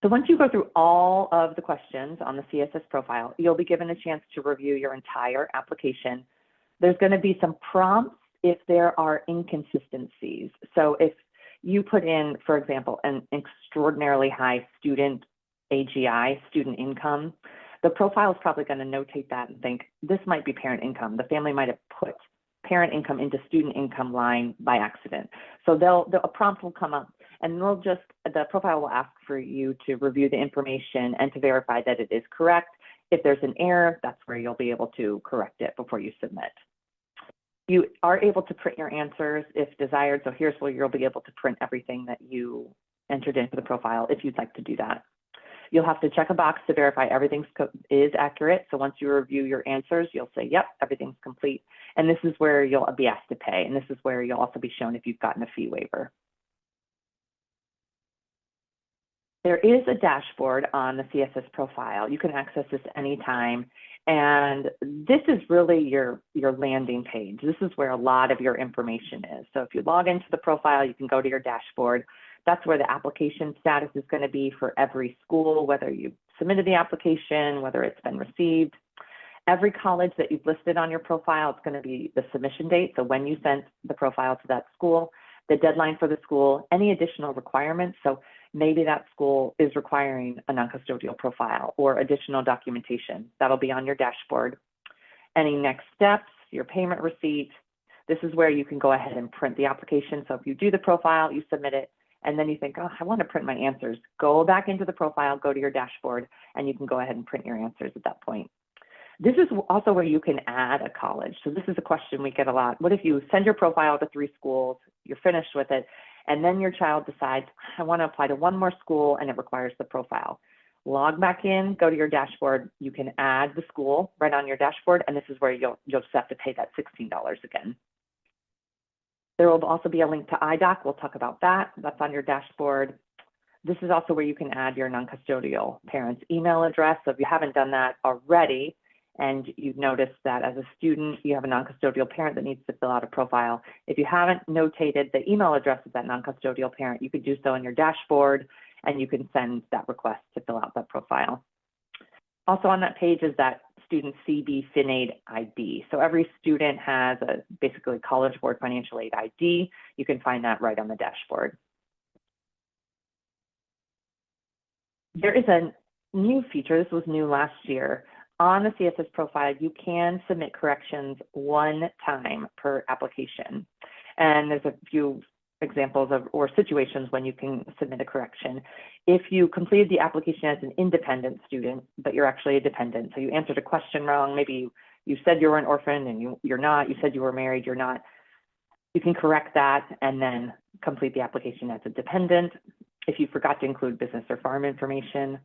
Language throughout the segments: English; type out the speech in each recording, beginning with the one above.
So once you go through all of the questions on the CSS profile, you'll be given a chance to review your entire application. There's going to be some prompts if there are inconsistencies. So if you put in, for example, an extraordinarily high student AGI, student income, the profile is probably going to notate that and think, this might be parent income. The family might have put parent income into student income line by accident. So a prompt will come up and the profile will ask for you to review the information and to verify that it is correct. If there's an error, that's where you'll be able to correct it before you submit. You are able to print your answers if desired. So here's where you'll be able to print everything that you entered into the profile if you'd like to do that. You'll have to check a box to verify everything is accurate. So once you review your answers, you'll say, yep, everything's complete. And this is where you'll be asked to pay. And this is where you'll also be shown if you've gotten a fee waiver. There is a dashboard on the CSS profile. You can access this anytime. And this is really your landing page. This is where a lot of your information is. So if you log into the profile, you can go to your dashboard. That's where the application status is going to be for every school, whether you submitted the application, whether it's been received. Every college that you've listed on your profile, it's going to be the submission date. So when you sent the profile to that school, the deadline for the school, any additional requirements. So maybe that school is requiring a non-custodial profile or additional documentation. That'll be on your dashboard. Any next steps, your payment receipt. This is where you can go ahead and print the application. So if you do the profile, you submit it, and then you think, oh, I want to print my answers. Go back into the profile, go to your dashboard, and you can go ahead and print your answers at that point. This is also where you can add a college. So this is a question we get a lot. What if you send your profile to 3 schools, you're finished with it, and then your child decides, I want to apply to one more school and it requires the profile. Log back in, go to your dashboard. You can add the school right on your dashboard, and this is where you'll just have to pay that $16 again. There will also be a link to IDoc. We'll talk about that. That's on your dashboard. This is also where you can add your non-custodial parent's email address. So if you haven't done that already, and you've noticed that as a student, you have a non-custodial parent that needs to fill out a profile. If you haven't notated the email address of that non-custodial parent, you could do so in your dashboard, and you can send that request to fill out that profile. Also on that page is that student CB FinAid ID. So every student has a basically College Board Financial Aid ID. You can find that right on the dashboard. There is a new feature, this was new last year. On the CSS profile, you can submit corrections one time per application. And there's a few examples of or situations when you can submit a correction. If you completed the application as an independent student, but you're actually a dependent, so you answered a question wrong, maybe you said you were an orphan and you're not, you said you were married, you're not, you can correct that and then complete the application as a dependent. If you forgot to include business or farm information,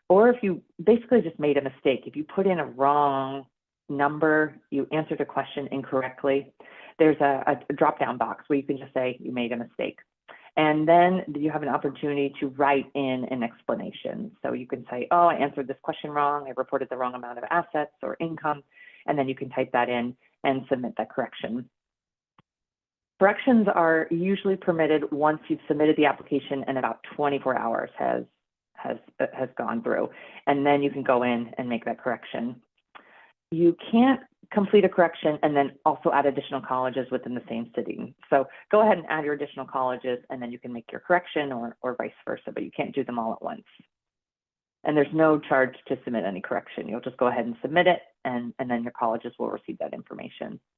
or if you basically just made a mistake, if you put in a wrong number, you answered a question incorrectly, there's a drop-down box where you can just say you made a mistake. And then you have an opportunity to write in an explanation. So you can say, oh, I answered this question wrong. I reported the wrong amount of assets or income. And then you can type that in and submit that correction. Corrections are usually permitted once you've submitted the application and about 24 hours has gone through. And then you can go in and make that correction. You can't complete a correction and then also add additional colleges within the same city. So go ahead and add your additional colleges and then you can make your correction or vice versa, but you can't do them all at once. And there's no charge to submit any correction. You'll just go ahead and submit it and then your colleges will receive that information.